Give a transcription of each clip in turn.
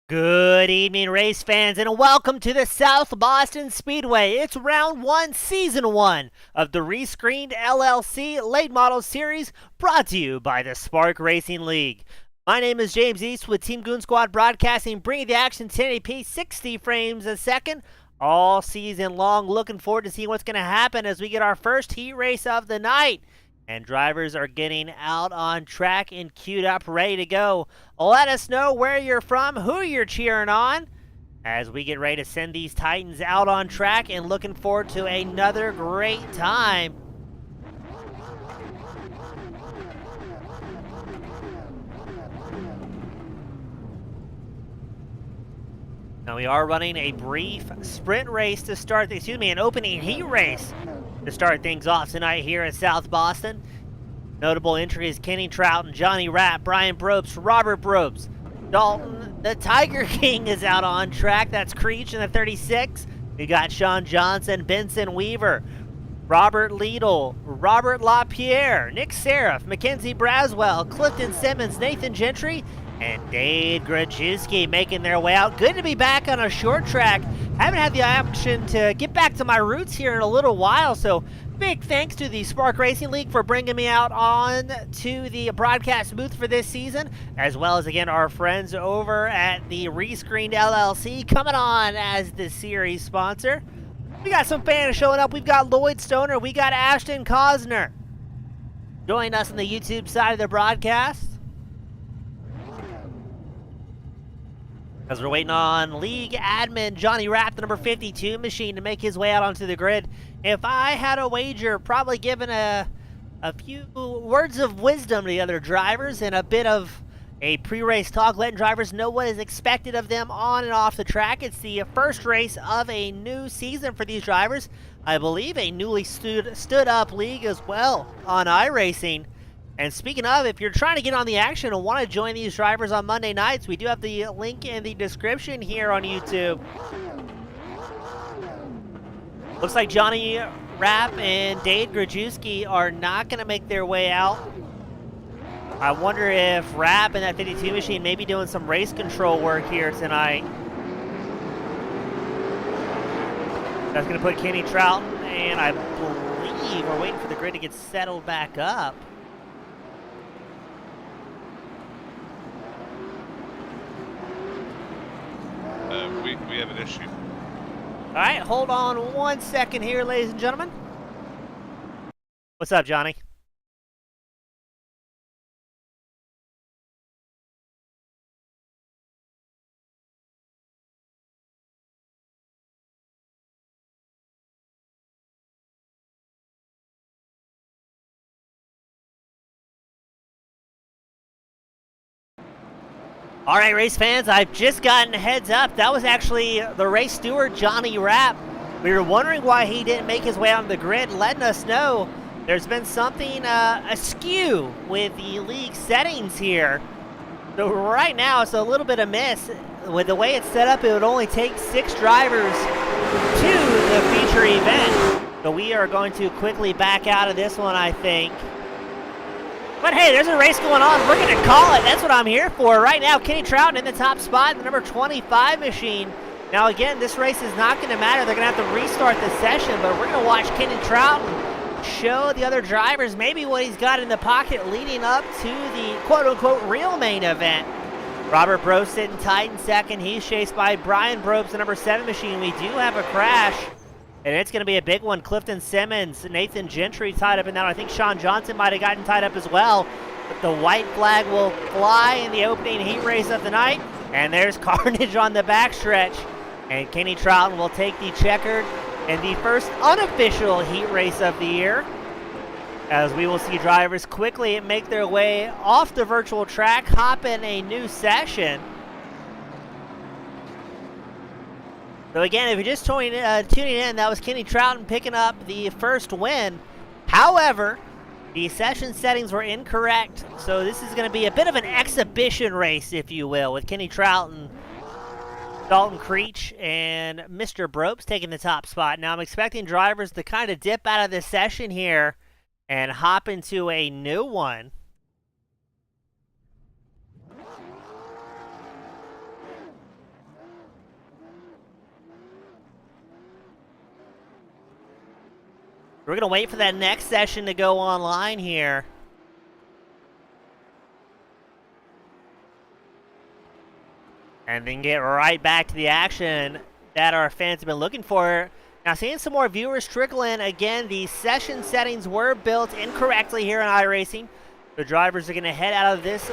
Good evening, race fans, and welcome to the South Boston Speedway. It's round one, season one of the Rescreened LLC Late Model Series, brought to you by the Spark Racing League. My name is James East with Team Goon Squad Broadcasting, bringing the action 1080p 60 frames a second all season long. Looking forward to seeing what's going to happen as we get our first heat race of the night. And drivers are getting out on track and queued up, ready to go. Let us know where you're from, who you're cheering on, as we get ready to send these Titans out on track, and looking forward to another great time. Now we are running a brief sprint race to start, an opening heat race to start things off tonight here at South Boston. Notable entries: Kenny Trout and Johnny Rapp, Brian Brobst, Robert Brobst, Dalton, the Tiger King is out on track. That's Creech in the 36. We got Sean Johnson, Benson Weaver, Robert Liedl, Robert LaPierre, Nick Seraph, Mackenzie Braswell, Clifton Simmons, Nathan Gentry, and Dade Grajewski making their way out. Good to be back on a short track. Haven't had the option to get back to my roots here in a little while, so big thanks to the Spark Racing League for bringing me out on to the broadcast booth for this season, as well as, again, our friends over at the Rescreened LLC coming on as the series sponsor. We got some fans showing up. We've got Lloyd Stoner. We got Ashton Cosner. Join us on the YouTube side of the broadcast, as we're waiting on league admin Johnny Rapp, the number 52 machine, to make his way out onto the grid. If I had a wager, probably giving a few words of wisdom to the other drivers and a bit of a pre-race talk, letting drivers know what is expected of them on and off the track. It's the first race of a new season for these drivers. I believe a newly stood up league as well on iRacing. And speaking of, if you're trying to get on the action and want to join these drivers on Monday nights, we do have the link in the description here on YouTube. Looks like Johnny Rapp and Dade Grajewski are not going to make their way out. I wonder if Rapp and that 52 machine may be doing some race control work here tonight. That's going to put Kenny Trout, and I believe we're waiting for the grid to get settled back up. We have an issue. All right, hold on 1 second here, ladies and gentlemen. What's up, Johnny? All right, race fans, I've just gotten a heads up. That was actually the race steward, Johnny Rapp. We were wondering why he didn't make his way on the grid, letting us know there's been something askew with the league settings here. So right now, it's a little bit amiss. With the way it's set up, it would only take 6 drivers to the feature event. So we are going to quickly back out of this one, I think. But hey, there's a race going on. We're going to call it. That's what I'm here for. Right now, Kenny Trout in the top spot, the number 25 machine. Now, again, this race is not going to matter. They're going to have to restart the session, but we're going to watch Kenny Trout show the other drivers maybe what he's got in the pocket leading up to the quote-unquote real main event. Robert Brobst sitting tight in second. He's chased by Brian Brobst, the number 7 machine. We do have a crash, and it's going to be a big one. Clifton Simmons, Nathan Gentry tied up in that. I think Sean Johnson might have gotten tied up as well. But the white flag will fly in the opening heat race of the night. And there's carnage on the backstretch. And Kenny Trout will take the checkered and the first unofficial heat race of the year, as we will see drivers quickly make their way off the virtual track, hop in a new session. So again, if you're just tuning in, that was Kenny Trout picking up the first win. However, the session settings were incorrect, so this is going to be a bit of an exhibition race, if you will, with Kenny Trout and Dalton Creech and Mr. Brobst taking the top spot. Now I'm expecting drivers to kind of dip out of this session here and hop into a new one. We're going to wait for that next session to go online here. And then get right back to the action that our fans have been looking for. Now, seeing some more viewers trickle in. Again, the session settings were built incorrectly here in iRacing. The drivers are going to head out of this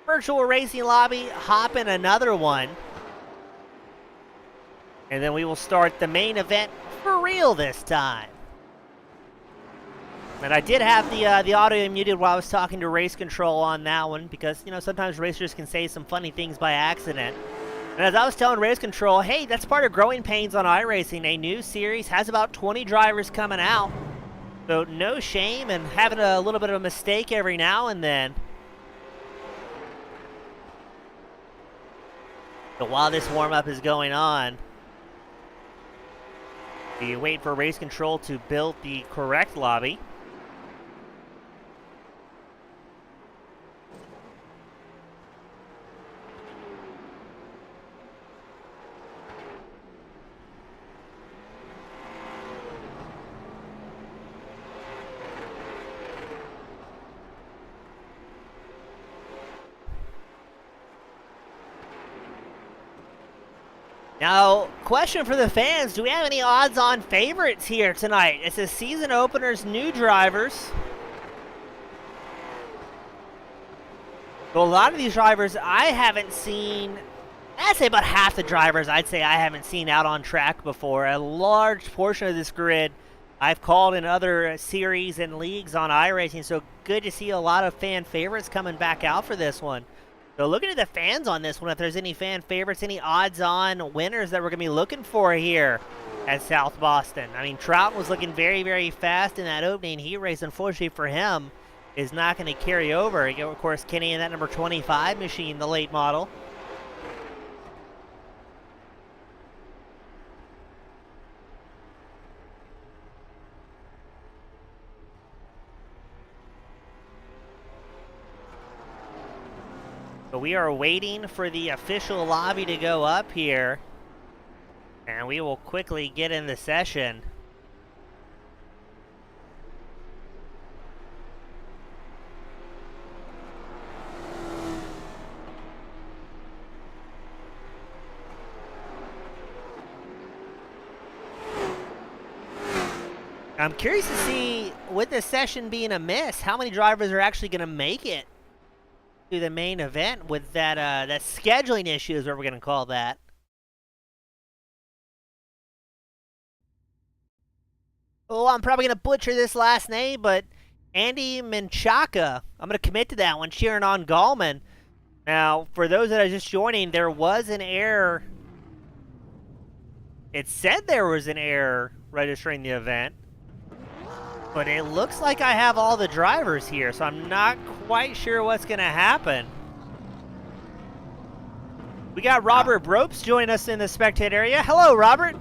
virtual racing lobby, hop in another one. And then we will start the main event for real this time. And I did have the audio muted while I was talking to Race Control on that one because, you know, sometimes racers can say some funny things by accident. And as I was telling Race Control, hey, that's part of growing pains on iRacing. A new series has about 20 drivers coming out. So no shame in having a little bit of a mistake every now and then. So while this warm-up is going on, we wait for Race Control to build the correct lobby. Now, question for the fans, do we have any odds-on favorites here tonight? It's the season opener's new drivers. So a lot of these drivers I haven't seen, I'd say about half the drivers I'd say I haven't seen out on track before. A large portion of this grid I've called in other series and leagues on iRacing, so good to see a lot of fan favorites coming back out for this one. So looking at the fans on this one, if there's any fan favorites, any odds-on winners that we're going to be looking for here at South Boston. I mean, Trout was looking very, very fast in that opening heat race. Unfortunately for him, is not going to carry over. Of course, Kenny in that number 25 machine, the late model. So we are waiting for the official lobby to go up here, and we will quickly get in the session. I'm curious to see, with the session being a miss, how many drivers are actually going to make it to the main event with that that scheduling issue is what we're going to call that. Oh, I'm probably going to butcher this last name, but Andy Menchaca. I'm going to commit to that one, cheering on Gallman. Now, for those that are just joining, there was an error. It said there was an error registering the event, but it looks like I have all the drivers here, so I'm not quite sure what's going to happen. We got Robert Bropes joining us in the spectator area. Hello, Robert.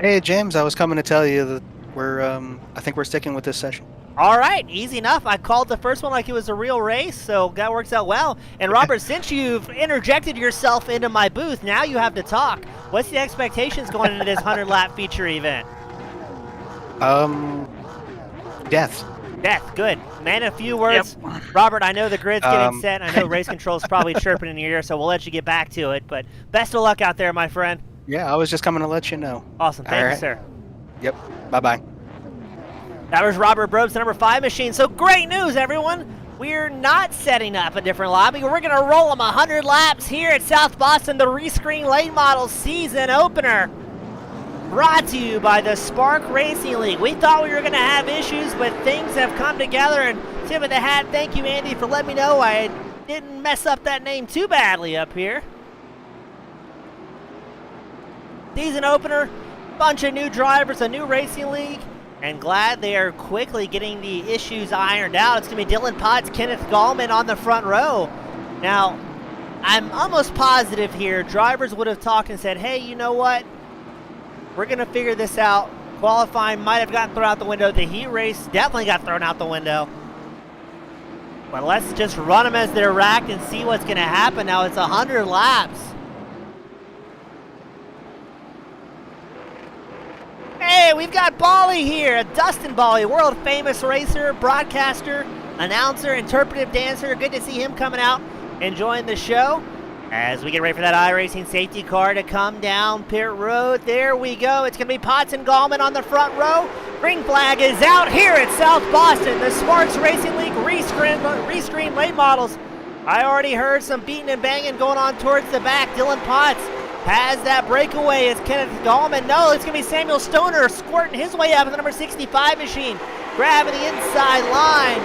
Hey, James. I was coming to tell you that I think we're sticking with this session. All right, easy enough. I called the first one like it was a real race, so that works out well. And Robert, since you've interjected yourself into my booth, now you have to talk. What's the expectations going into this 100-lap feature event? Death. Death, good. Man, a few words. Yep. Robert, I know the grid's getting set. I know Race Control's probably chirping in your ear, so we'll let you get back to it. But best of luck out there, my friend. Yeah, I was just coming to let you know. Awesome. Thank you, sir. Yep. Bye-bye. That was Robert Brobes, the number 5 machine. So great news, everyone. We're not setting up a different lobby. We're going to roll them 100 laps here at South Boston, the Rescreened Late Model season opener. Brought to you by the Spark Racing League. We thought we were going to have issues, but things have come together. And tip of the hat, thank you, Andy, for letting me know I didn't mess up that name too badly up here. Season opener, bunch of new drivers, a new racing league, and glad they are quickly getting the issues ironed out. It's going to be Dylan Potts, Kenneth Gallman on the front row. Now, I'm almost positive here drivers would have talked and said, hey, you know what? We're going to figure this out. Qualifying might have gotten thrown out the window. The heat race definitely got thrown out the window. But let's just run them as they're racked and see what's going to happen. Now it's 100 laps. Hey, we've got Bali here, Dustin Bali, world famous racer, broadcaster, announcer, interpretive dancer. Good to see him coming out, enjoying the show. As we get ready for that iRacing safety car to come down pit road. There we go. It's going to be Potts and Gallman on the front row. Green flag is out here at South Boston. The Sparks Racing League rescreen late models. I already heard some beating and banging going on towards the back. Dylan Potts has that breakaway. It's Kenneth Gallman. No, it's going to be Samuel Stoner squirting his way up in the number 65 machine. Grabbing the inside line.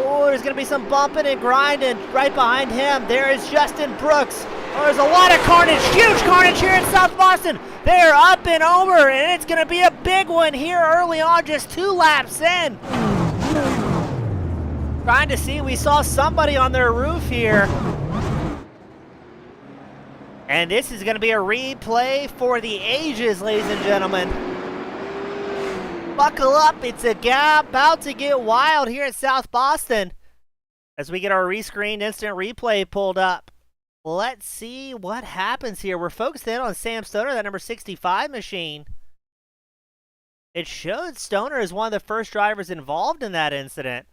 Oh, there's going to be some bumping and grinding right behind him. There is Justin Brooks. Oh, there's a lot of carnage, huge carnage here in South Boston. They're up and over, and it's going to be a big one here early on, just 2 laps in. Trying to see, we saw somebody on their roof here. And this is going to be a replay for the ages, ladies and gentlemen. Buckle up, it's about to get wild here at South Boston as we get our rescreened instant replay pulled up. Let's see what happens here. We're focused in on Sam Stoner, that number 65 machine. It showed Stoner as one of the first drivers involved in that incident.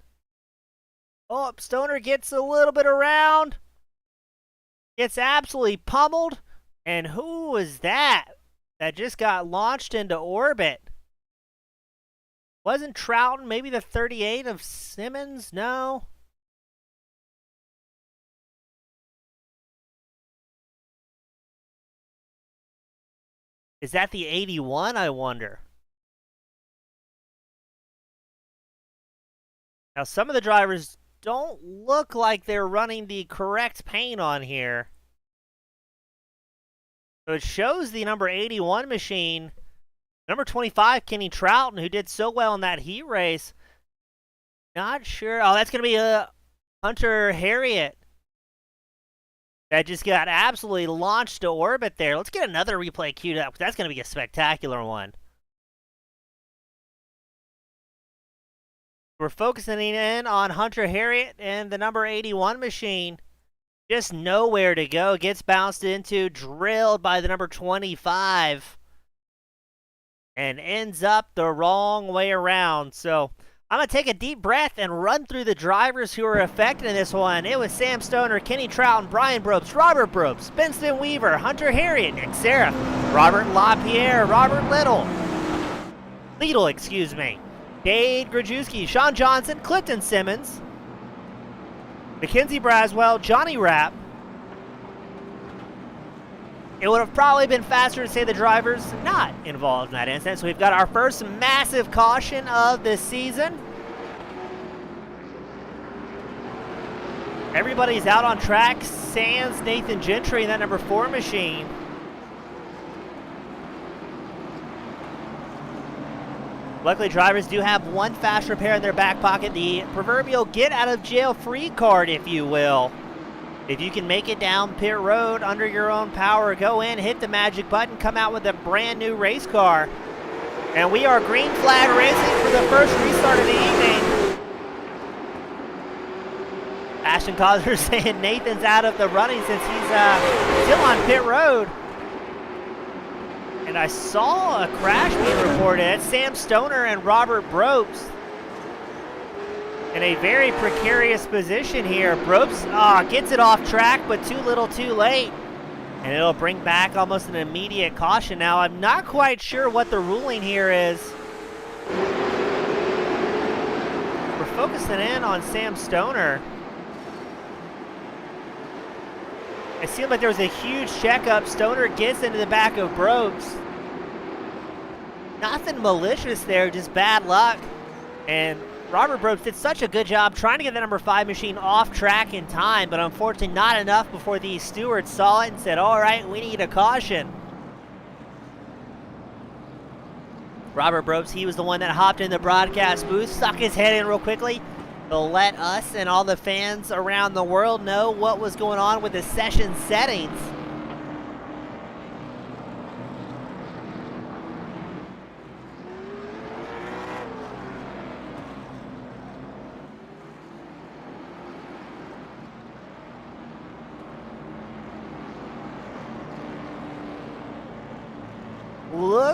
Oh, Stoner gets a little bit around. Gets absolutely pummeled. And who was that just got launched into orbit? Wasn't Trouton maybe the 38 of Simmons? No. Is that the 81, I wonder? Now, some of the drivers don't look like they're running the correct paint on here. So it shows the number 81 machine. Number 25, Kenny Trouton, who did so well in that heat race. Not sure. Oh, that's going to be Hunter Harriet. That just got absolutely launched to orbit there. Let's get another replay queued up, because that's going to be a spectacular one. We're focusing in on Hunter Harriet and the number 81 machine. Just nowhere to go. Gets bounced into, drilled by the number 25. And ends up the wrong way around. So I'm going to take a deep breath and run through the drivers who were affected in this one. It was Sam Stoner, Kenny Trouton, Brian Brobst, Robert Brobst, Benson Weaver, Hunter Harriet, Nick Seraph, Robert LaPierre, Robert Little, Dade Grajewski, Sean Johnson, Clifton Simmons, Mackenzie Braswell, Johnny Rapp. It would have probably been faster to say the drivers not involved in that incident. So we've got our first massive caution of the season. Everybody's out on track, sans Nathan Gentry in that number 4 machine. Luckily, drivers do have one fast repair in their back pocket, the proverbial get-out-of-jail-free card, if you will. If you can make it down pit road under your own power, go in, hit the magic button, come out with a brand new race car. And we are green flag racing for the first restart of the evening. Ashton Causer saying Nathan's out of the running since he's still on pit road. And I saw a crash being reported. It's Sam Stoner and Robert Brobst in a very precarious position here. Brobst gets it off track, but too little too late. And it'll bring back almost an immediate caution. Now, I'm not quite sure what the ruling here is. We're focusing in on Sam Stoner. It seemed like there was a huge checkup. Stoner gets into the back of Brobst. Nothing malicious there, just bad luck. And Robert Brobst did such a good job trying to get the number 5 machine off track in time, but unfortunately not enough before the stewards saw it and said, all right, we need a caution. Robert Brobst, he was the one that hopped in the broadcast booth, stuck his head in real quickly to let us and all the fans around the world know what was going on with the session settings.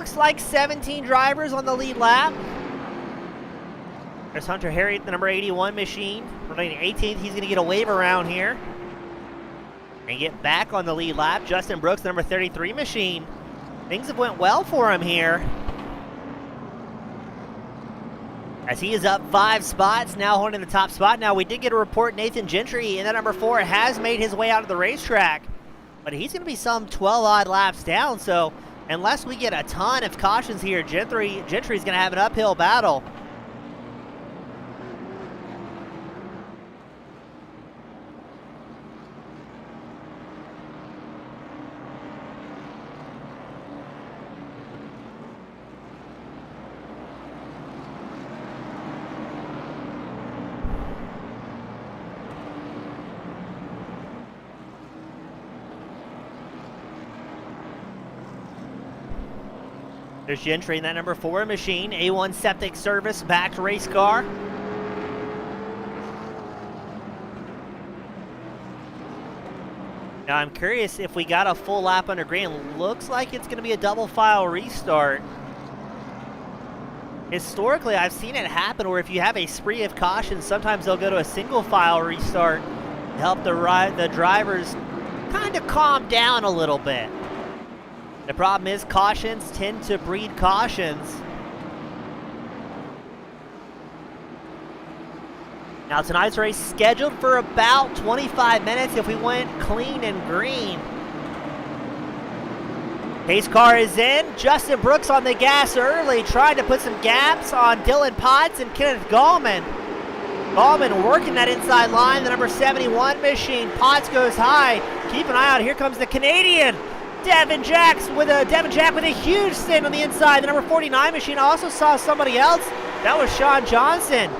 looks like 17 drivers on the lead lap. There's Hunter Harriet, the number 81 machine. Remaining 18th, he's going to get a wave around here. And get back on the lead lap. Justin Brooks, the number 33 machine. Things have went well for him here. As he is up 5 spots, now holding the top spot. Now, we did get a report Nathan Gentry in that number 4 has made his way out of the racetrack. But he's going to be some 12-odd laps down, so unless we get a ton of cautions here, Gentry's going to have an uphill battle. There's Gentry in that number 4 machine. A1 Septic Service backed race car. Now I'm curious if we got a full lap under green. Looks like it's going to be a double file restart. Historically, I've seen it happen where if you have a spree of caution, sometimes they'll go to a single file restart to help the drivers kind of calm down a little bit. The problem is cautions tend to breed cautions. Now tonight's race scheduled for about 25 minutes if we went clean and green. Pace car is in. Justin Brooks on the gas early, trying to put some gaps on Dylan Potts and Kenneth Gallman. Gallman working that inside line, the number 71 machine. Potts goes high. Keep an eye out. Here comes the Canadian. Devin Jack with a huge stint on the inside. The number 49 machine. I also saw somebody else. That was Sean Johnson.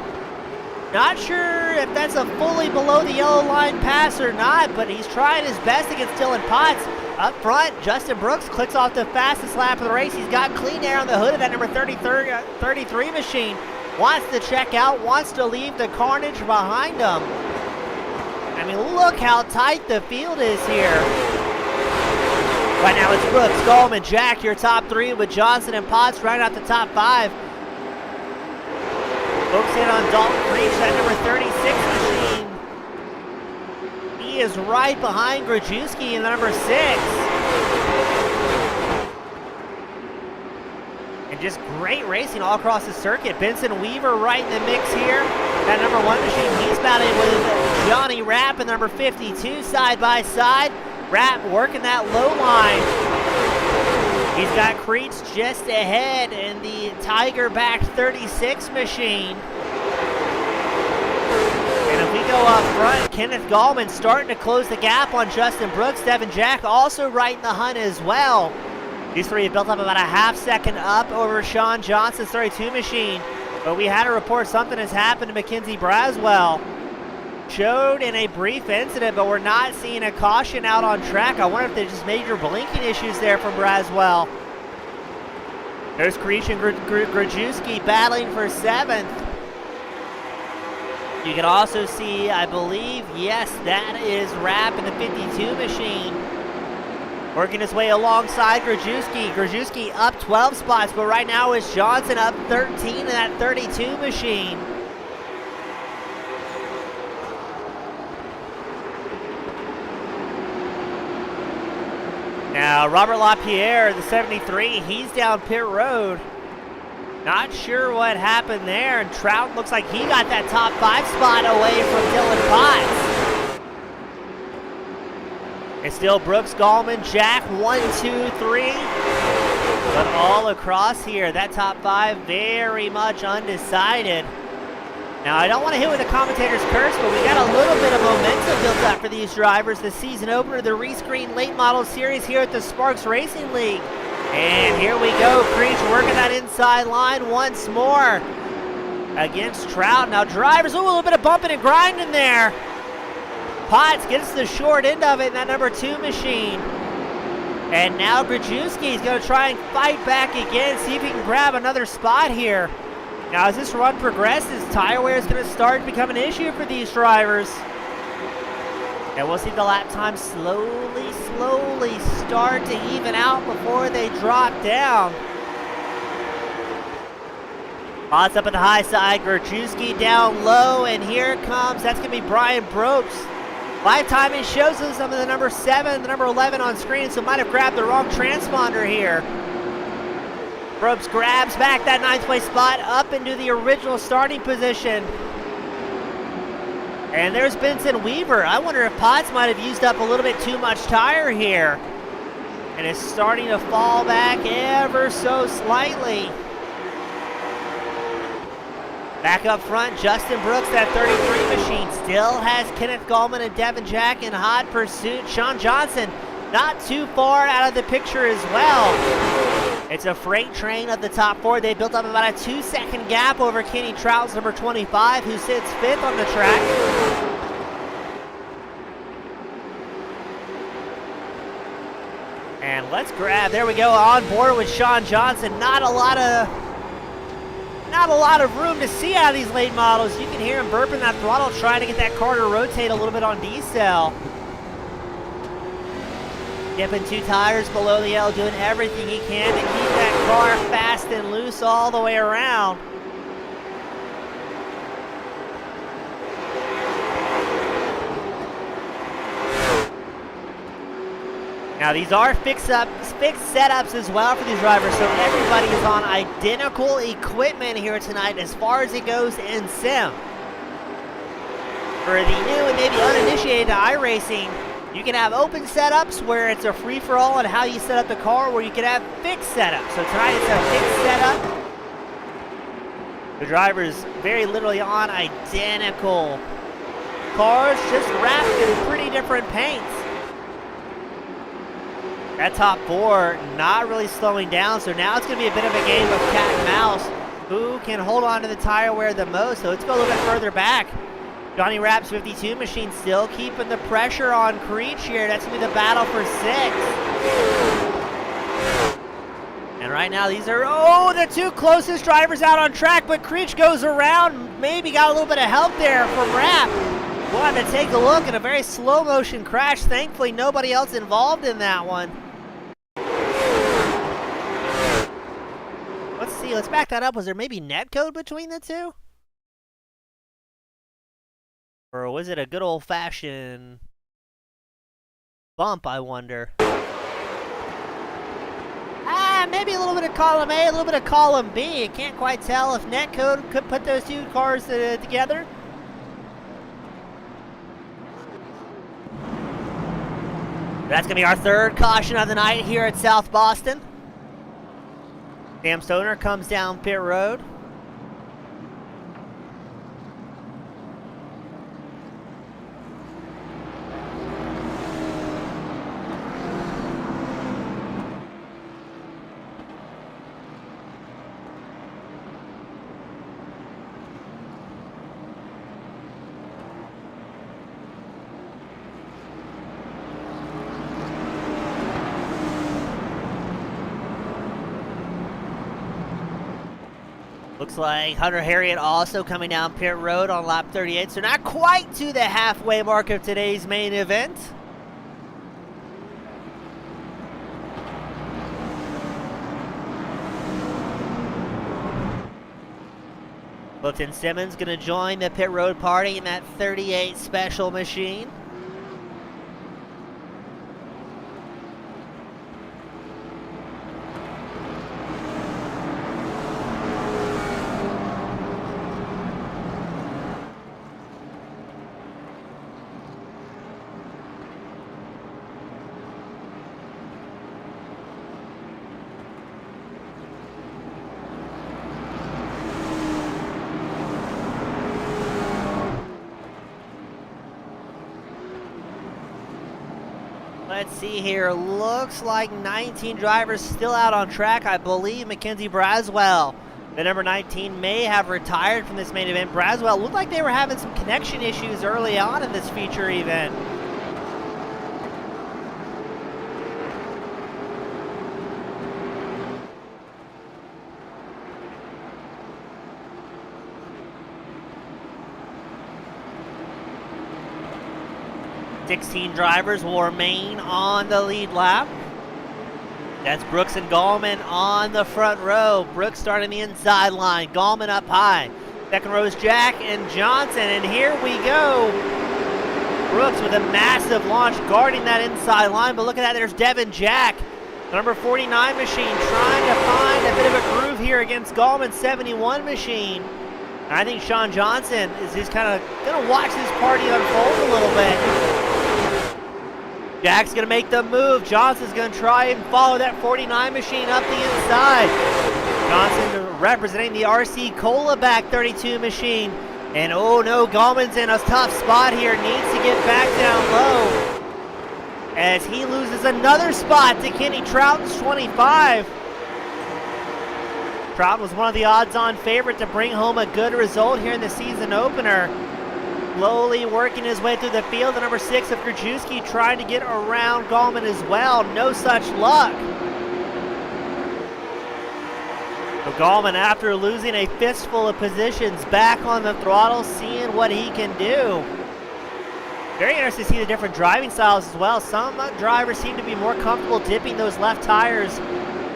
Not sure if that's a fully below the yellow line pass or not, but he's trying his best against Dylan Potts. Up front, Justin Brooks clicks off the fastest lap of the race. He's got clean air on the hood of that number 33 machine. Wants to check out, wants to leave the carnage behind him. I mean, look how tight the field is here. Right now it's Brooks, Gallman, Jack, your top 3 with Johnson and Potts rounding out the top 5. Focusing on Dalton Creech, that number 36 machine. He is right behind Grajewski in the number 6. And just great racing all across the circuit. Benson Weaver right in the mix here. That number 1 machine, he's battling with Johnny Rapp and number 52 side by side. Rapp working that low line. He's got Creech just ahead in the Tiger-backed 36 machine. And if we go up front, Kenneth Gallman starting to close the gap on Justin Brooks. Devin Jack also right in the hunt as well. These 3 have built up about a half second up over Sean Johnson's 32 machine. But we had to report something has happened to Mackenzie Braswell. Showed in a brief incident, but we're not seeing a caution out on track. I wonder if there's just major blinking issues there from Braswell. There's Creech and Grajewski battling for 7th. You can also see, I believe, yes, that is Rapp in the 52 machine. Working his way alongside Grajewski. Grajewski up 12 spots, but right now is Johnson up 13 in that 32 machine. Now, Robert LaPierre, the 73, he's down pit road. Not sure what happened there, and Trout looks like he got that top 5 spot away from Dylan Potts. It's still Brooks, Gallman, Jack, 1, 2, 3. But all across here, that top 5 very much undecided. Now, I don't want to hit with a commentator's curse, but we got a little bit of momentum built up for these drivers. The season opener, the Rescreened Late Model Series here at the Sparks Racing League. And here we go, Creech working that inside line once more against Trout. Now, drivers, a little bit of bumping and grinding there. Potts gets the short end of it in that number 2 machine. And now Grajewski is going to try and fight back again, see if he can grab another spot here. Now, as this run progresses, tire wear is going to start to become an issue for these drivers. And we'll see the lap time slowly start to even out before they drop down. Odds up at the high side, Gerczewski down low, and here comes, that's going to be Brian Brooks. Live timing shows us some of the number 7, the number 11 on screen, so might have grabbed the wrong transponder here. Brooks grabs back that 9th place spot up into the original starting position. And there's Benson Weaver. I wonder if Potts might have used up a little bit too much tire here. And is starting to fall back ever so slightly. Back up front, Justin Brooks, that 33 machine, still has Kenneth Gallman and Devin Jack in hot pursuit. Sean Johnson not too far out of the picture as well. It's a freight train of the top 4. They built up about a 2-second gap over Kenny Trout's number 25, who sits 5th on the track. And let's grab, there we go, on board with Sean Johnson. Not a lot of room to see out of these late models. You can hear him burping that throttle, trying to get that car to rotate a little bit on decel. Dipping 2 tires below the L, doing everything he can to keep that car fast and loose all the way around. Now these are fixed setups as well for these drivers, so everybody is on identical equipment here tonight as far as it goes in sim. For the new and maybe uninitiated to iRacing, you can have open setups where it's a free-for-all on how you set up the car, where you can have fixed setups. So tonight it's a fixed setup. The drivers very literally on identical cars, just wrapped in pretty different paints. That top 4 not really slowing down, so now it's going to be a bit of a game of cat and mouse. Who can hold on to the tire wear the most? So let's go a little bit further back. Johnny Rapp's 52 machine still keeping the pressure on Creech here. That's going to be the battle for 6. And right now these are, the 2 closest drivers out on track, but Creech goes around, maybe got a little bit of help there from Rapp. Wanted to take a look in a very slow motion crash. Thankfully nobody else involved in that one. Let's see, let's back that up. Was there maybe netcode between the 2? Or was it a good old-fashioned bump, I wonder? Maybe a little bit of column A, a little bit of column B. I can't quite tell if netcode could put those 2 cars together. That's going to be our 3rd caution of the night here at South Boston. Sam Stoner comes down pit road. Looks like Hunter Harriet also coming down pit road on lap 38, so not quite to the halfway mark of today's main event. Clifton Simmons going to join the pit road party in that 38 special machine. Let's see here. Looks like 19 drivers still out on track. I believe Mackenzie Braswell, the number 19, may have retired from this main event. Braswell looked like they were having some connection issues early on in this feature event. .16 drivers will remain on the lead lap. That's Brooks and Gallman on the front row. Brooks starting the inside line. Gallman up high. Second row is Jack and Johnson, and here we go. Brooks with a massive launch guarding that inside line, but look at that, there's Devin Jack. The number 49 machine trying to find a bit of a groove here against Gallman's 71 machine. And I think Sean Johnson is just kind of going to watch this party unfold a little bit. Jack's going to make the move. Johnson's going to try and follow that 49 machine up the inside. Johnson representing the RC Cola back 32 machine. And oh no, Gallman's in a tough spot here. Needs to get back down low as he loses another spot to Kenny Trouton's 25. Trouton was one of the odds-on favorite to bring home a good result here in the season opener. Slowly working his way through the field. The number 6 of Krajewski trying to get around Gallman as well. No such luck. So Gallman, after losing a fistful of positions, back on the throttle, seeing what he can do. Very interesting to see the different driving styles as well. Some drivers seem to be more comfortable dipping those left tires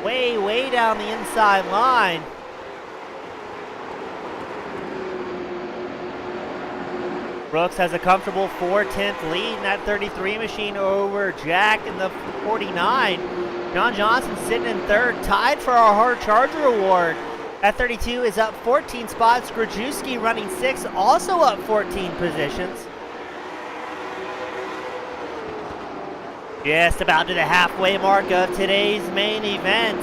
way down the inside line. Brooks has a comfortable 4/10 lead in that 33 machine over Jack in the 49. John Johnson sitting in third, tied for our Hard Charger award. That 32 is up 14 spots. Krajewski running 6, also up 14 positions. Just about to the halfway mark of today's main event.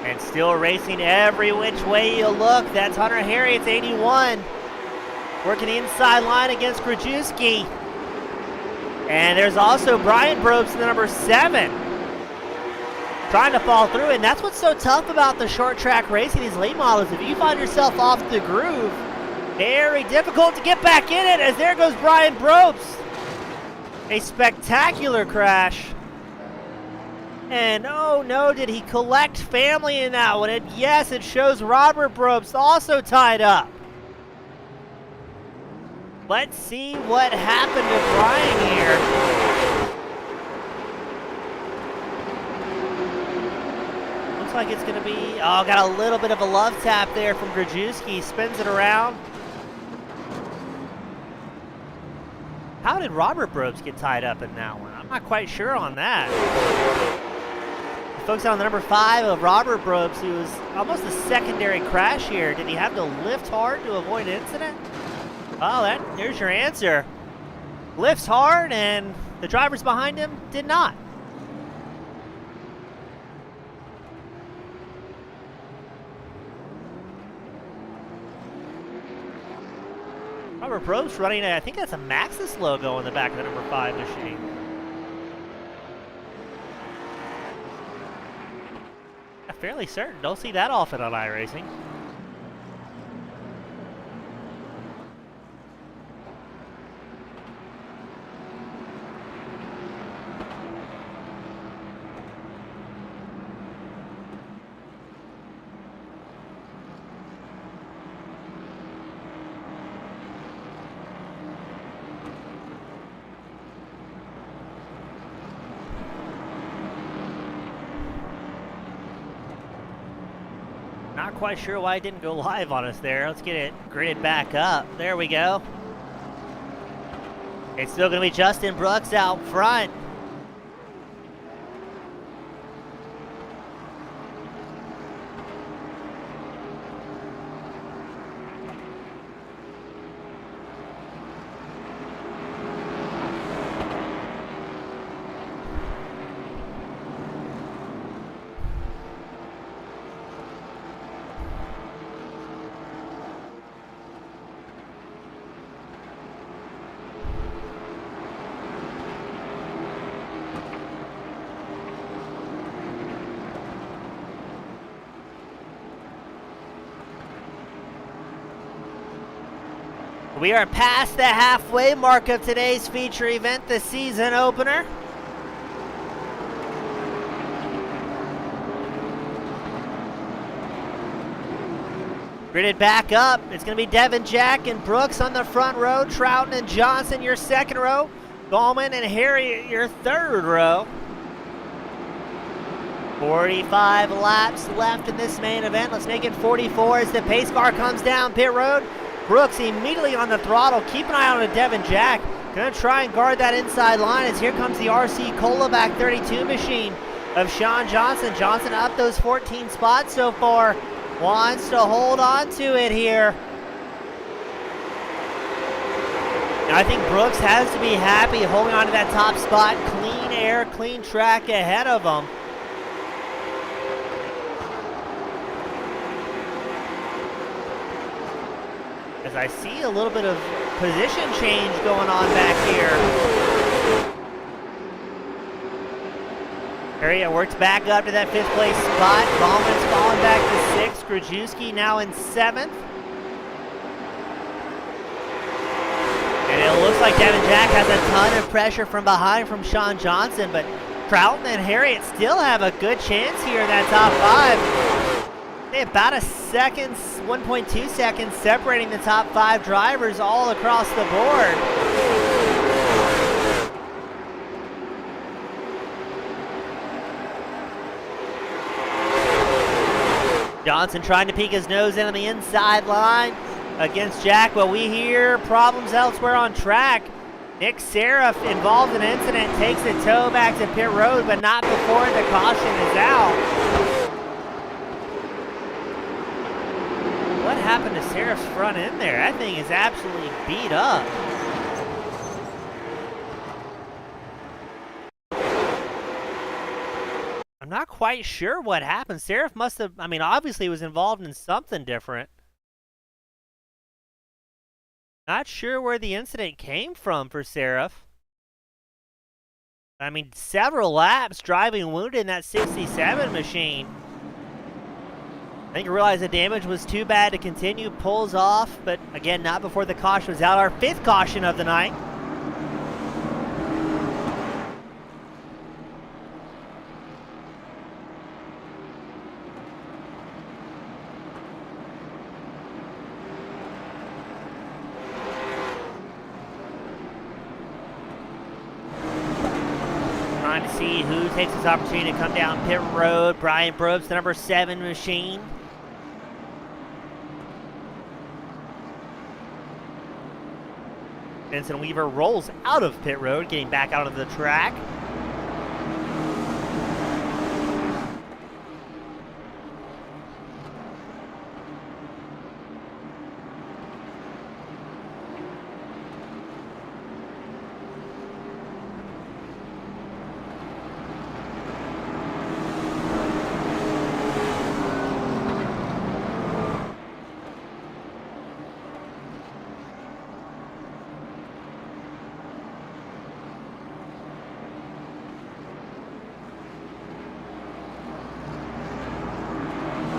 And still racing every which way you look. That's Hunter Harriet's 81. Working the inside line against Krajewski. And there's also Brian Probst in the number 7. Trying to fall through, and that's what's so tough about the short track racing, these late models. If you find yourself off the groove, very difficult to get back in it, as there goes Brian Probst. A spectacular crash. And oh no, did he collect family in that one? And yes, it shows Robert Probst also tied up. Let's see what happened to Brian here. Looks like it's going to be, oh, got a little bit of a love tap there from Krajewski. Spins it around. How did Robert Probst get tied up in that one? I'm not quite sure on that. Folks on the number 5 of Robert Probst, who was almost a secondary crash here. Did he have to lift hard to avoid an incident? Oh, there's your answer. Lifts hard, and the drivers behind him did not. Robert Probst running, I think that's a Maxxis logo on the back of the number 5 machine. Fairly certain. Don't see that often on iRacing. Not quite sure why it didn't go live on us there. Let's get it gridded back up. There we go. It's still going to be Justin Brooks out front. We are past the halfway mark of today's feature event, the season opener. Gridded back up. It's going to be Devin Jack and Brooks on the front row. Trouton and Johnson, your second row. Gallman and Harriet, your third row. 45 laps left in this main event. Let's make it 44 as the pace car comes down pit road. Brooks immediately on the throttle. Keep an eye on a Devin Jack. Gonna try and guard that inside line as here comes the RC Colaback 32 machine of Sean Johnson. Johnson up those 14 spots so far. Wants to hold on to it here. Now I think Brooks has to be happy holding on to that top spot. Clean air, clean track ahead of him. As I see a little bit of position change going on back here. Harriet works back up to that 5th place spot. Ballman's falling back to 6th. Grajewski now in 7th. And it looks like Devin Jack has a ton of pressure from behind from Sean Johnson, but Troughton and Harriet still have a good chance here in that top 5. They have about a second, 1.2 seconds separating the top 5 drivers all across the board. Johnson trying to peek his nose in on the inside line against Jack, but we hear problems elsewhere on track. Nick Seraph involved in an incident, takes a tow back to pit road, but not before the caution is out. What happened to Seraph's front end there? That thing is absolutely beat up. I'm not quite sure what happened. Seraph must have, obviously he was involved in something different. Not sure where the incident came from for Seraph. Several laps driving wounded in that 67 machine. I think he realized the damage was too bad to continue, pulls off, but again, not before the caution was out. Our 5th caution of the night. Trying to see who takes this opportunity to come down pit road. Brian Probst, the number 7 machine. Benson Weaver rolls out of pit road, getting back out of the track.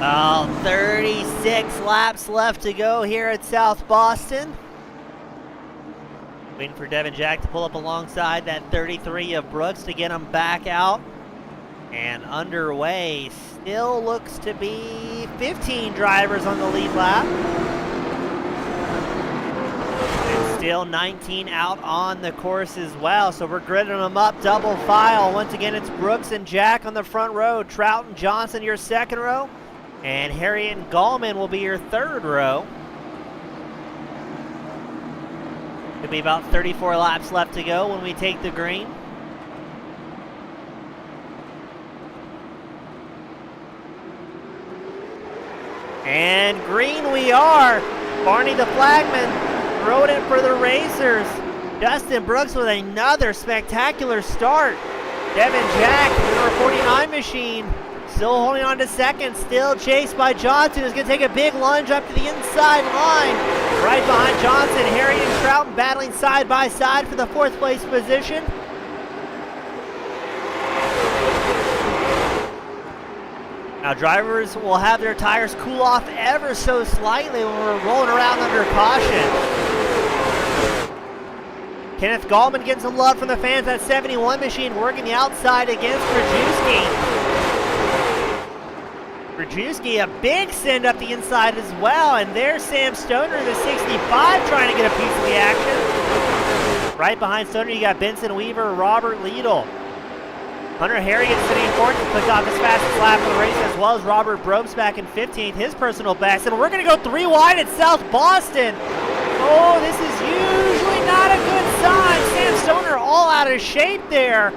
Oh, 36 laps left to go here at South Boston. Waiting for Devin Jack to pull up alongside that 33 of Brooks to get him back out. And underway, still looks to be 15 drivers on the lead lap. And still 19 out on the course as well. So we're gridding them up double file. Once again, it's Brooks and Jack on the front row. Troughton, Johnson, your second row. And Harriet and Gallman will be your third row. It'll be about 34 laps left to go when we take the green. And green we are. Barney the flagman rode it for the Racers. Justin Brooks with another spectacular start. Devin Jack, the number 49 machine, still holding on to second, still chased by Johnson, who's going to take a big lunge up to the inside line. Right behind Johnson, Harriet and Troughton battling side by side for the 4th place position. Now drivers will have their tires cool off ever so slightly when we're rolling around under caution. Kenneth Gallman getting some love from the fans. That 71 machine working the outside against Krajewski. Krajewski, a big send up the inside as well. And there's Sam Stoner, the 65, trying to get a piece of the action. Right behind Stoner, you got Benson Weaver, Robert Liedl. Hunter Harriet sitting in 14th, clicked off his fastest lap of the race, as well as Robert Brobst back in 15th, his personal best. And we're going to go 3 wide at South Boston. Oh, this is usually not a good sign. Sam Stoner all out of shape there.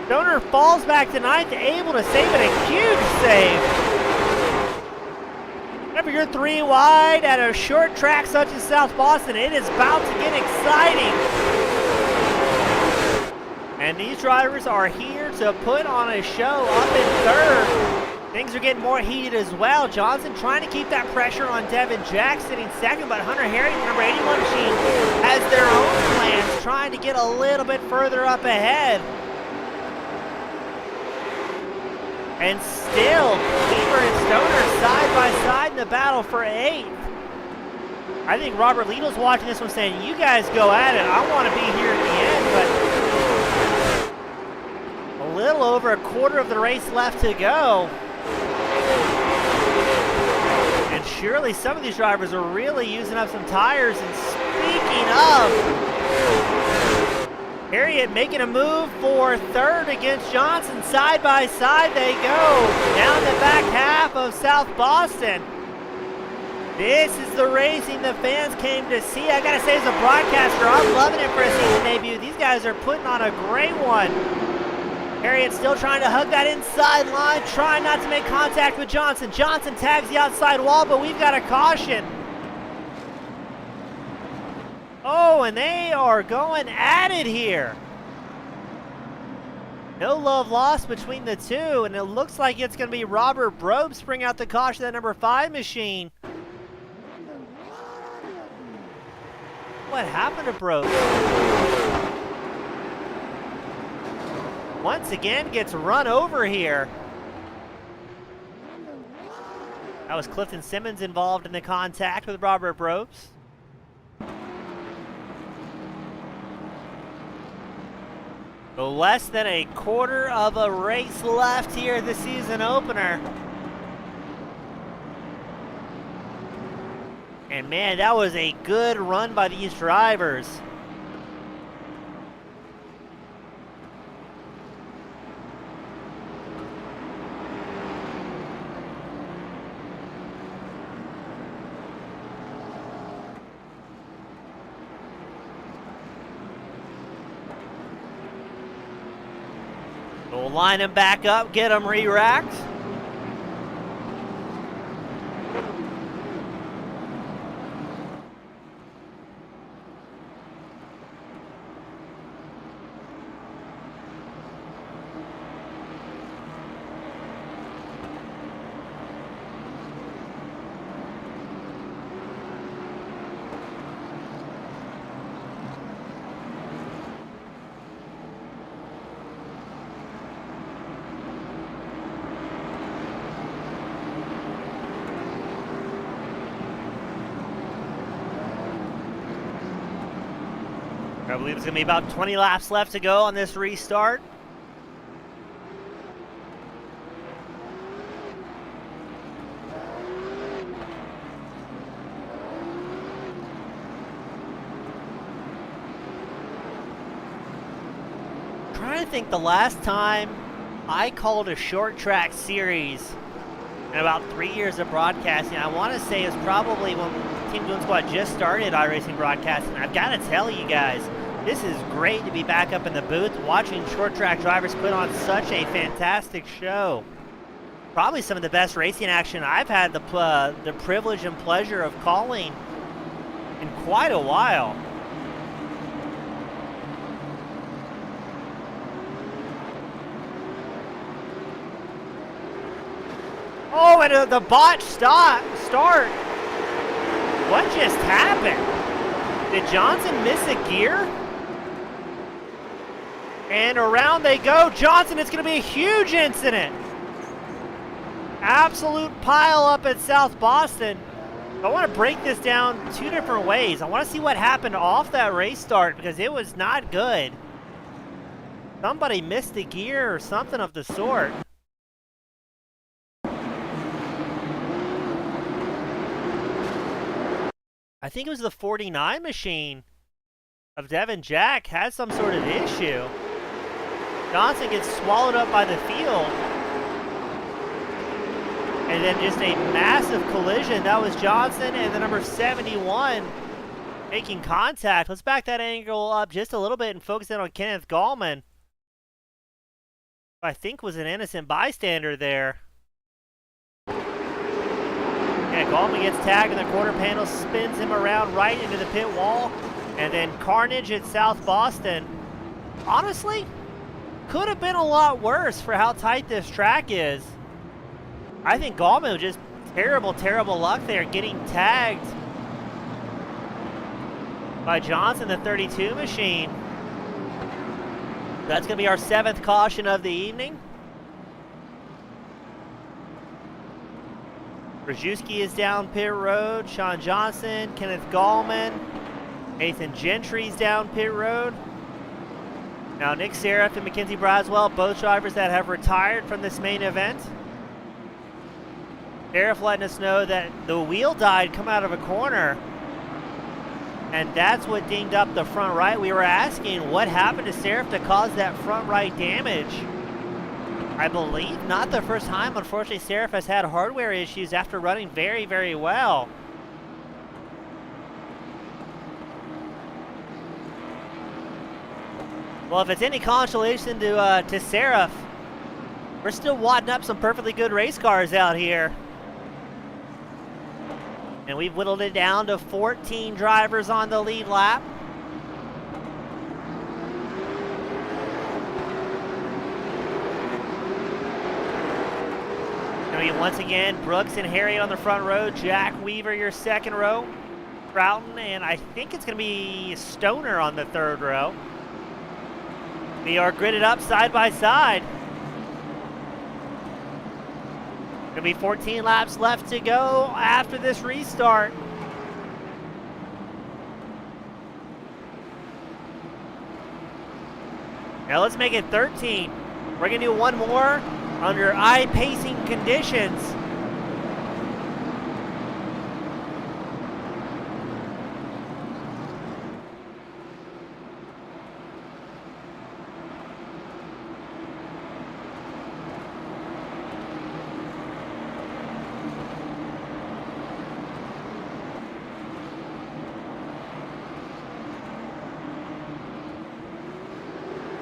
Stoner falls back to 9th, able to save it, a huge save. Whenever you're 3 wide at a short track such as South Boston, it is about to get exciting. And these drivers are here to put on a show up in 3rd. Things are getting more heated as well. Johnson trying to keep that pressure on Devin Jack sitting 2nd, but Hunter Harriet, number 81 machine, has their own plans, trying to get a little bit further up ahead. And still, Weaver and Stoner side by side in the battle for 8th. I think Robert Liedl's watching this one saying, you guys go at it. I want to be here at the end, but a little over a quarter of the race left to go. And surely some of these drivers are really using up some tires. And speaking of, Harriet making a move for 3rd against Johnson. Side by side they go down the back half of South Boston. This is the racing the fans came to see. I gotta say, as a broadcaster, I'm loving it for a season debut. These guys are putting on a great one. Harriet still trying to hug that inside line, trying not to make contact with Johnson. Johnson tags the outside wall, but we've got a caution. Oh, and they are going at it here. No love lost between the two, and it looks like it's going to be Robert Brobst bring out the caution, that number 5 machine. What happened to Brobst? Once again gets run over here. That was Clifton Simmons involved in the contact with Robert Brobst. So less than a quarter of a race left here at the season opener. And man, that was a good run by these drivers. We'll line them back up, get them re-racked. I believe it's going to be about 20 laps left to go on this restart. I'm trying to think the last time I called a short track series in about 3 years of broadcasting. I want to say it was probably when Team Goon Squad just started iRacing broadcasting. I've got to tell you guys, this is great to be back up in the booth, watching short track drivers put on such a fantastic show. Probably some of the best racing action I've had the privilege and pleasure of calling in quite a while. Oh, and the botch start. What just happened? Did Johnson miss a gear? And around they go. Johnson, it's going to be a huge incident. Absolute pile up at South Boston. I want to break this down 2 different ways. I want to see what happened off that race start because it was not good. Somebody missed a gear or something of the sort. I think it was the 49 machine of Devin Jack has some sort of issue. Johnson gets swallowed up by the field. And then just a massive collision. That was Johnson and the number 71 making contact. Let's back that angle up just a little bit and focus in on Kenneth Gallman. I think was an innocent bystander there. Yeah, Gallman gets tagged in the quarter panel, spins him around right into the pit wall, and then carnage at South Boston. Honestly, could have been a lot worse for how tight this track is. I think Gallman was just terrible, terrible luck there, getting tagged by Johnson, the 32 machine. That's going to be our 7th caution of the evening. Brzezinski is down pit road. Sean Johnson, Kenneth Gallman, Nathan Gentry's down pit road. Now Nick Seraph and Mackenzie Braswell, both drivers that have retired from this main event. Seraph letting us know that the wheel died coming out of a corner, and that's what dinged up the front right. We were asking what happened to Seraph to cause that front right damage. I believe not the first time. Unfortunately, Seraph has had hardware issues after running very, very well. Well, if it's any consolation to Seraph, we're still wadding up some perfectly good race cars out here. And we've whittled it down to 14 drivers on the lead lap. Going to be once again Brooks and Harriet on the front row, Jack Weaver your second row, Broughton, and I think it's going to be Stoner on the third row. We are gridded up side by side. Gonna be 14 laps left to go after this restart. Now let's make it 13. We're gonna do one more under eye-pacing conditions.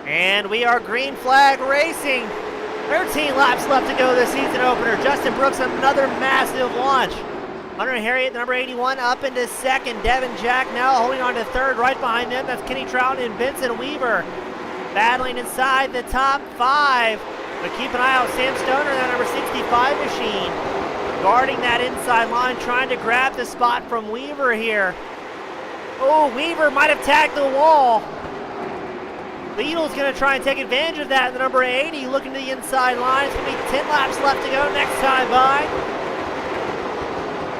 And we are green flag racing. 13 laps left to go this season opener. Justin Brooks, another massive launch. Hunter Harriet, number 81, up into second. Devin Jack now holding on to third. Right behind them, that's Kenny Trout and Vincent Weaver. Battling inside the top 5. But keep an eye out, Sam Stoner, that number 65 machine. Guarding that inside line, trying to grab the spot from Weaver here. Oh, Weaver might have tagged the wall. Lidl's going to try and take advantage of that. The number 80 looking to the inside line. It's going to be 10 laps left to go next time by.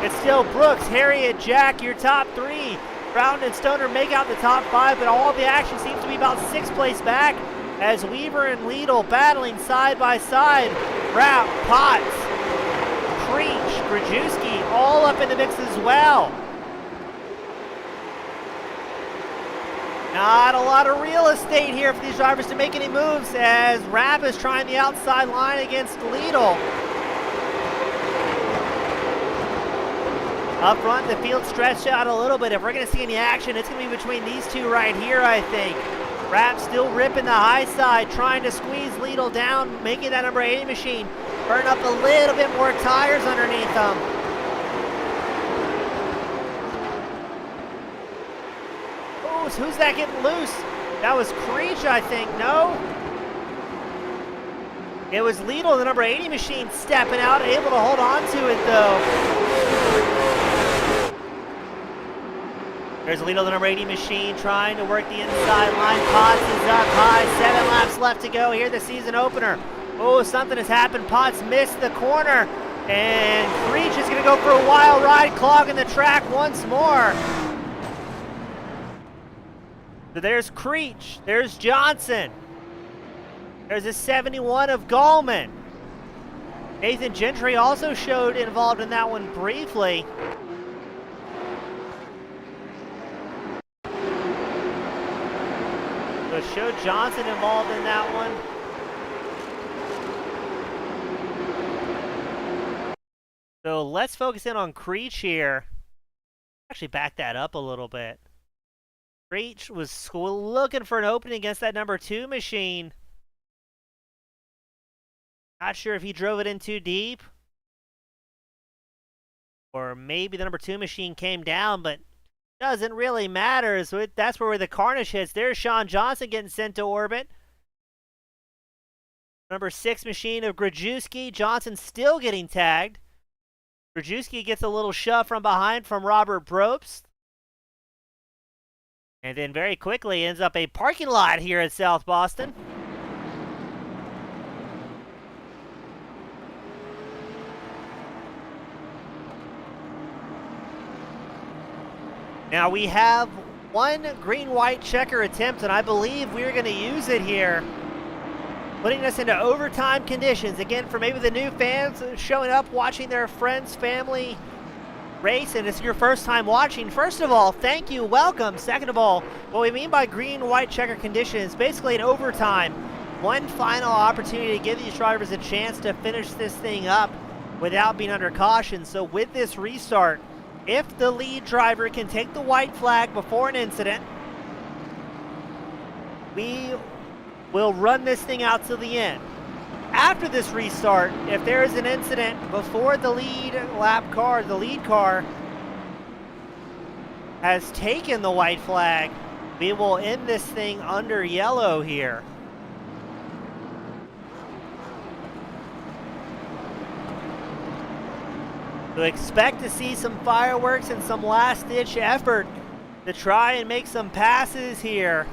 It's still Brooks, Harriet, Jack, your top 3. Brown and Stoner make out the top 5, but all the action seems to be about 6th place back as Weaver and Lidl battling side by side. Rout, Potts, Creech, Brzezinski all up in the mix as well. Not a lot of real estate here for these drivers to make any moves as Rapp is trying the outside line against Lidl. Up front, the field stretched out a little bit. If we're going to see any action, it's going to be between these two right here, I think. Rapp still ripping the high side, trying to squeeze Lidl down, making that number 80 machine burn up a little bit more tires underneath them. Who's that getting loose? That was Creech, I think. No? It was Lidl, the number 80 machine, stepping out, able to hold on to it, though. There's Lidl, the number 80 machine, trying to work the inside line. Potts is up high. 7 laps left to go here, the season opener. Oh, something has happened. Potts missed the corner. And Creech is going to go for a wild ride, clogging the track once more. So there's Creech, there's Johnson, there's a 71 of Gallman. Nathan Gentry also showed involved in that one briefly. So show Johnson involved in that one. So let's focus in on Creech here. Actually back that up a little bit. Creech was looking for an opening against that number 2 machine. Not sure if he drove it in too deep. Or maybe the number 2 machine came down, but doesn't really matter. So that's where the carnage hits. There's Sean Johnson getting sent to orbit. Number 6 machine of Grajewski. Johnson still getting tagged. Grajewski gets a little shove from behind from Robert Probst. And then very quickly ends up a parking lot here at South Boston. Now we have one green-white checker attempt, and I believe we're going to use it here, putting us into overtime conditions. Again, for maybe the new fans showing up, watching their friends, family race, and it's your first time watching. First of all, thank you, welcome. Second of all, what we mean by green-white checker conditions is basically an overtime. One final opportunity to give these drivers a chance to finish this thing up without being under caution. So with this restart, if the lead driver can take the white flag before an incident, we will run this thing out to the end. After this restart, if there is an incident before the lead car has taken the white flag, we will end this thing under yellow here. So expect to see some fireworks and some last-ditch effort to try and make some passes here.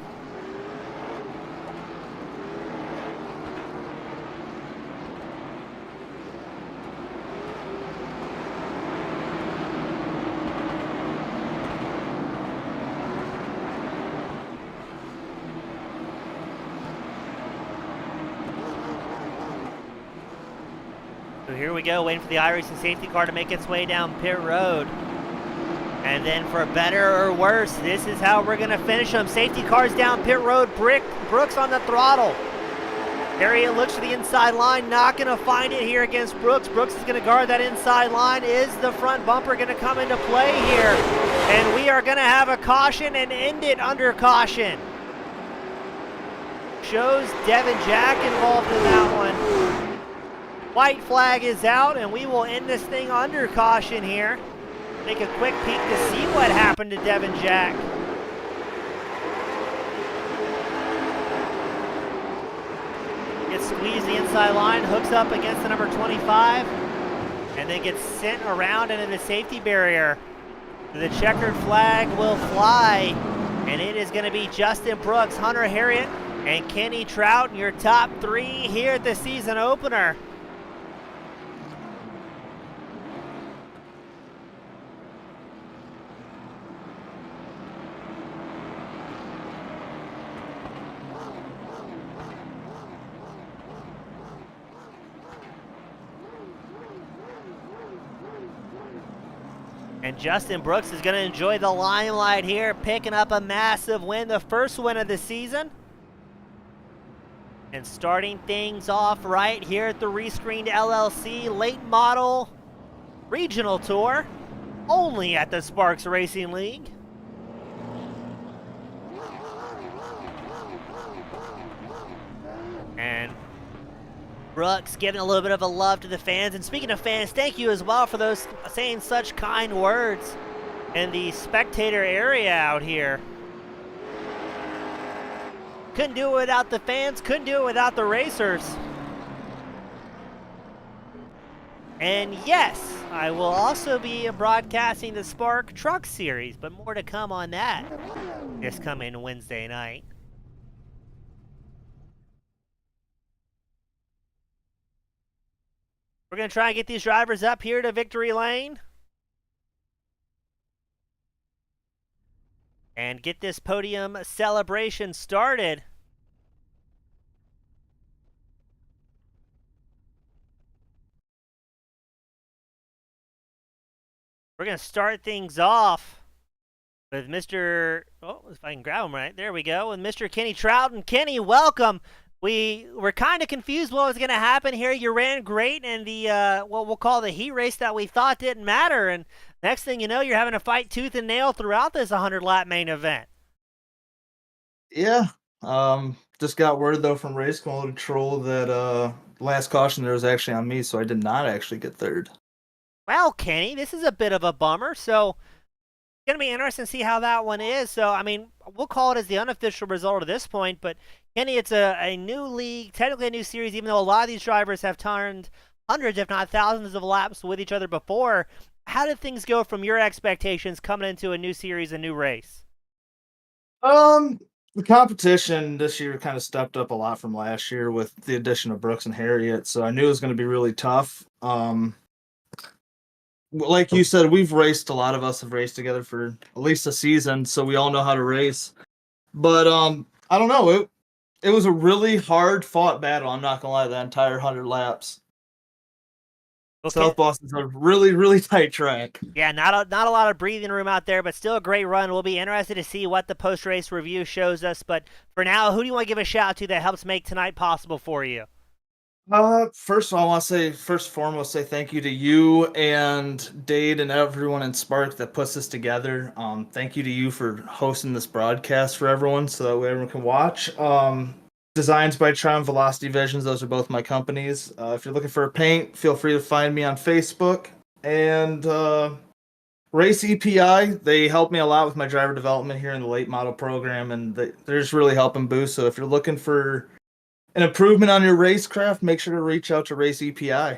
So here we go, waiting for the iRacing safety car to make its way down pit road. And then for better or worse, this is how we're going to finish them. Safety cars down pit road, Brooks on the throttle. Harriet looks to the inside line, not going to find it here against Brooks. Brooks is going to guard that inside line. Is the front bumper going to come into play here? And we are going to have a caution and end it under caution. Shows Devin Jack involved in that one. White flag is out, and we will end this thing under caution here. Take a quick peek to see what happened to Devin Jack. Gets squeezed the inside line, hooks up against the number 25, and then gets sent around into the safety barrier. The checkered flag will fly, and it is going to be Justin Brooks, Hunter Harriet, and Kenny Trout in your top 3 here at the season opener. And Justin Brooks is going to enjoy the limelight here, picking up a massive win, the first win of the season. And starting things off right here at the Rescreened LLC late model regional tour, only at the Sparks Racing League. And Brooks giving a little bit of a love to the fans. And speaking of fans, thank you as well for those saying such kind words in the spectator area out here. Couldn't do it without the fans, couldn't do it without the racers. And yes, I will also be broadcasting the Spark Truck Series, but more to come on that this coming Wednesday night. We're going to try and get these drivers up here to victory lane. And get this podium celebration started. We're going to start things off with Mr. Oh, if I can grab him right. There we go. With Mr. Kenny Trouton. Kenny, welcome. We were kind of confused what was going to happen here. You ran great in the, what we'll call the heat race that we thought didn't matter. And next thing you know, you're having to fight tooth and nail throughout this 100-lap main event. Yeah. Just got word though from race control that last caution there was actually on me, so I did not actually get third. Well, Kenny, this is a bit of a bummer. So going to be interesting to see how that one is. So, I mean, we'll call it as the unofficial result at this point, but Kenny, it's a new league, technically a new series, even though a lot of these drivers have turned hundreds, if not thousands of laps with each other before. How did things go from your expectations coming into a new series, a new race? The competition this year kind of stepped up a lot from last year with the addition of Brooks and Harriet, so I knew it was going to be really tough. Like you said, a lot of us have raced together for at least a season, so we all know how to race. But I don't know, it was a really hard fought battle. I'm not gonna lie, that entire 100 laps. Okay. South Boston's a really, really tight track. Yeah, not a lot of breathing room out there, but still a great run. We'll be interested to see what the post-race review shows us. But for now, who do you want to give a shout out to that helps make tonight possible for you? First of all, I want to say, first and foremost, say thank you to you and Dade and everyone in Spark that puts this together. Thank you to you for hosting this broadcast for everyone so that way everyone can watch. Designs by Triumph Velocity Visions, those are both my companies. If you're looking for a paint, feel free to find me on Facebook. And Race EPI, they help me a lot with my driver development here in the late model program, and they're just really helping boost. So if you're looking for an improvement on your racecraft, make sure to reach out to Race EPI.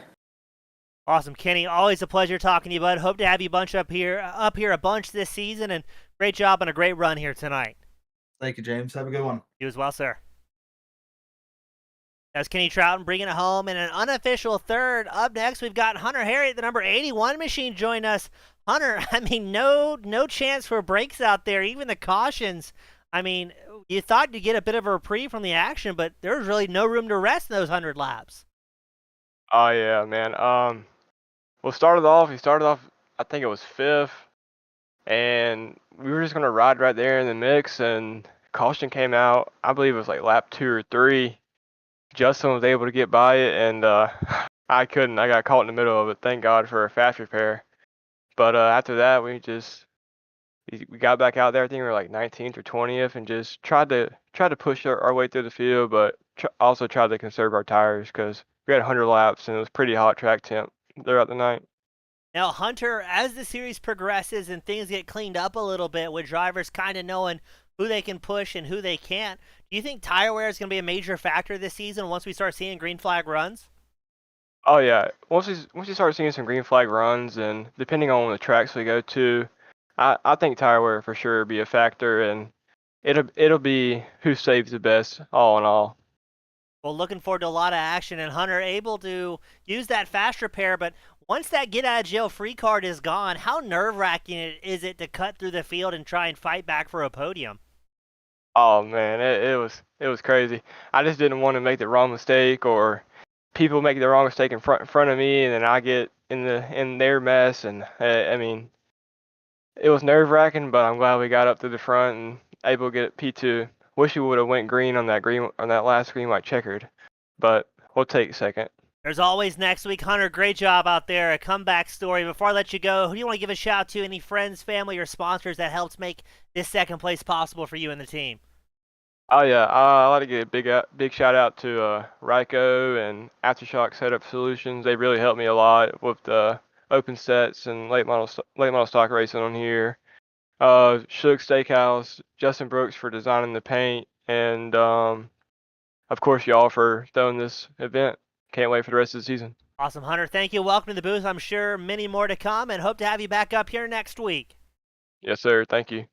Awesome, Kenny. Always a pleasure talking to you, bud. Hope to have you up here a bunch this season, and great job on a great run here tonight. Thank you, James. Have a good one. You as well, sir. That's Kenny Trouton bringing it home in an unofficial third. Up next, we've got Hunter Harriet, the number 81 machine, join us. Hunter, I mean, no chance for breaks out there, even the cautions. I mean, you thought you'd get a bit of a reprieve from the action, but there's really no room to rest in those 100 laps. Oh, yeah, man. He started off, I think it was 5th, and we were just going to ride right there in the mix, and caution came out. I believe it was like lap 2 or 3. Justin was able to get by it, and I couldn't. I got caught in the middle of it. Thank God for a fast repair. But after that, we got back out there. I think we were like 19th or 20th, and just tried to push our way through the field, but also tried to conserve our tires because we had 100 laps, and it was pretty hot track temp throughout the night. Now, Hunter, as the series progresses and things get cleaned up a little bit with drivers kind of knowing who they can push and who they can't, do you think tire wear is going to be a major factor this season once we start seeing green flag runs? Oh yeah, once you start seeing some green flag runs, and depending on the tracks we go to, I think tire wear for sure will be a factor, and it'll be who saves the best all in all. Well, looking forward to a lot of action, and Hunter able to use that fast repair, but once that get out of jail free card is gone, how nerve-wracking is it to cut through the field and try and fight back for a podium? Oh man, it was crazy. I just didn't want to make the wrong mistake, or people make the wrong mistake in front of me, and then I get in their mess. And I mean, it was nerve-wracking, but I'm glad we got up to the front and able to get P2. Wish we would have went green on that last green white checkered, but we'll take second. There's always next week. Hunter, great job out there. A comeback story. Before I let you go, who do you want to give a shout out to? Any friends, family, or sponsors that helped make this second place possible for you and the team? Oh yeah, I'd like to give a big shout out to Ryko and Aftershock Setup Solutions. They really helped me a lot with the open sets and late model stock racing on here. Suge Steakhouse, Justin Brooks for designing the paint, and of course y'all for throwing this event. Can't wait for the rest of the season. Awesome, Hunter. Thank you. Welcome to the booth. I'm sure many more to come, and hope to have you back up here next week. Yes, sir. Thank you.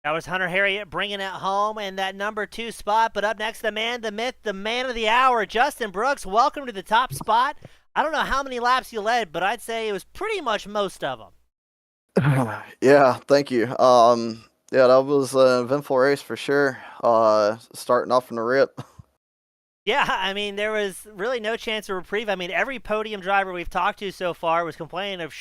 That was Hunter Harriet bringing it home in that number 2 spot. But up next, the man, the myth, the man of the hour, Justin Brooks. Welcome to the top spot. I don't know how many laps you led, but I'd say it was pretty much most of them. Yeah, thank you. Yeah, that was an eventful race for sure. Starting off from the rip. Yeah, I mean, there was really no chance of reprieve. I mean, every podium driver we've talked to so far was complaining of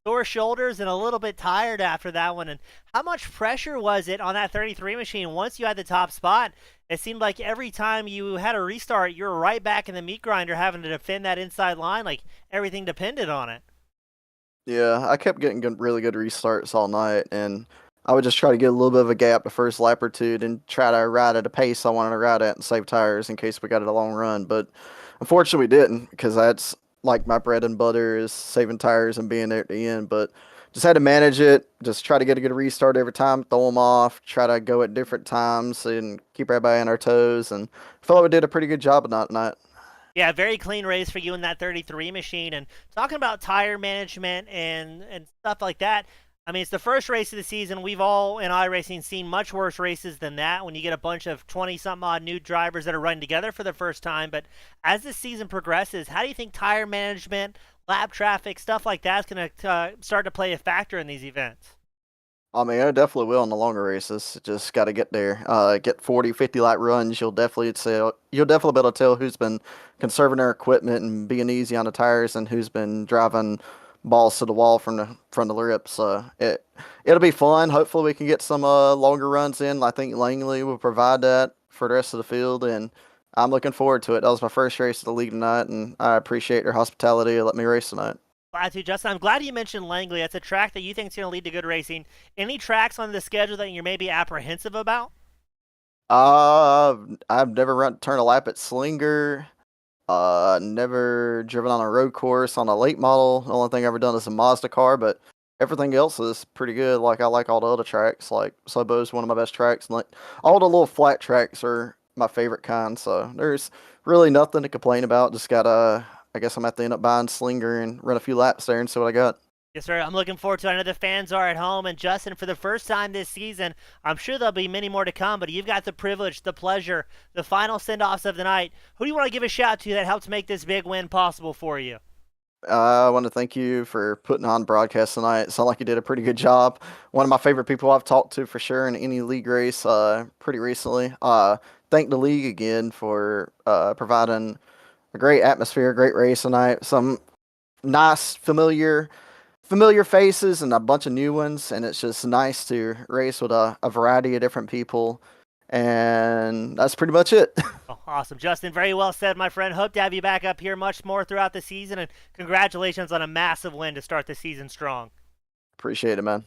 sore shoulders and a little bit tired after that one. And how much pressure was it on that 33 machine once you had the top spot? It seemed like every time you had a restart, you were right back in the meat grinder having to defend that inside line, like everything depended on it. Yeah, I kept getting really good restarts all night, and I would just try to get a little bit of a gap the first lap or two, and try to ride at a pace I wanted to ride at and save tires in case we got a long run. But unfortunately, we didn't, because that's like my bread and butter is saving tires and being there at the end. But just had to manage it, just try to get a good restart every time, throw them off, try to go at different times, and keep everybody on our toes. And I feel like we did a pretty good job of that night. Yeah, very clean race for you in that 33 machine. And talking about tire management and stuff like that, I mean, it's the first race of the season. We've all in iRacing seen much worse races than that when you get a bunch of 20-something odd new drivers that are running together for the first time. But as the season progresses, how do you think tire management, lap traffic, stuff like that is going to start to play a factor in these events? I mean, it definitely will in the longer races. Just got to get there. Get 40, 50 lap runs. You'll definitely be able to tell who's been conserving their equipment and being easy on the tires, and who's been driving balls to the wall from the rip. So it'll be fun. Hopefully, we can get some longer runs in. I think Langley will provide that for the rest of the field, and I'm looking forward to it. That was my first race of the league tonight, and I appreciate their hospitality to let me race tonight. Glad to, Justin. I'm glad you mentioned Langley. That's a track that you think is going to lead to good racing. Any tracks on the schedule that you're maybe apprehensive about? I've never turned a lap at Slinger. Never driven on a road course on a late model. The only thing I've ever done is a Mazda car, but everything else is pretty good. Like, I like all the other tracks. Like, Sobo's one of my best tracks. And, like, all the little flat tracks are my favorite kind. So there's really nothing to complain about. Just gotta, I guess I'm gonna have to end up buying Slinger and run a few laps there and see what I got. Yes, sir. I'm looking forward to it. I know the fans are at home. And Justin, for the first time this season, I'm sure there'll be many more to come, but you've got the privilege, the pleasure, the final send-offs of the night. Who do you want to give a shout to that helped make this big win possible for you? I want to thank you for putting on broadcast tonight. It sounded like you did a pretty good job. One of my favorite people I've talked to for sure in any league race pretty recently. Thank the league again for providing a great atmosphere, great race tonight. Some nice, familiar faces and a bunch of new ones, and it's just nice to race with a variety of different people. And that's pretty much it. Oh, awesome. Justin, very well said, my friend. Hope to have you back up here much more throughout the season, and congratulations on a massive win to start the season strong. Appreciate it, man.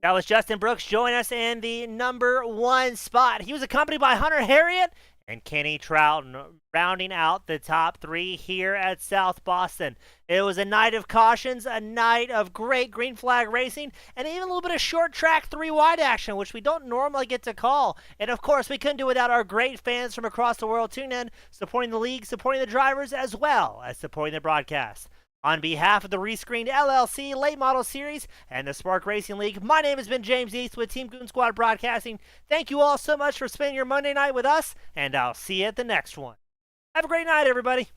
That was Justin Brooks joining us in the number 1 spot. He was accompanied by Hunter Harriet and Kenny Trouton, rounding out the top 3 here at South Boston. It was a night of cautions, a night of great green flag racing, and even a little bit of short track 3-wide action, which we don't normally get to call. And of course, we couldn't do without our great fans from across the world tuning in, supporting the league, supporting the drivers, as well as supporting the broadcast. On behalf of the Rescreened LLC Late Model Series and the Spark Racing League, my name has been James East with Team Goon Squad Broadcasting. Thank you all so much for spending your Monday night with us, and I'll see you at the next one. Have a great night, everybody.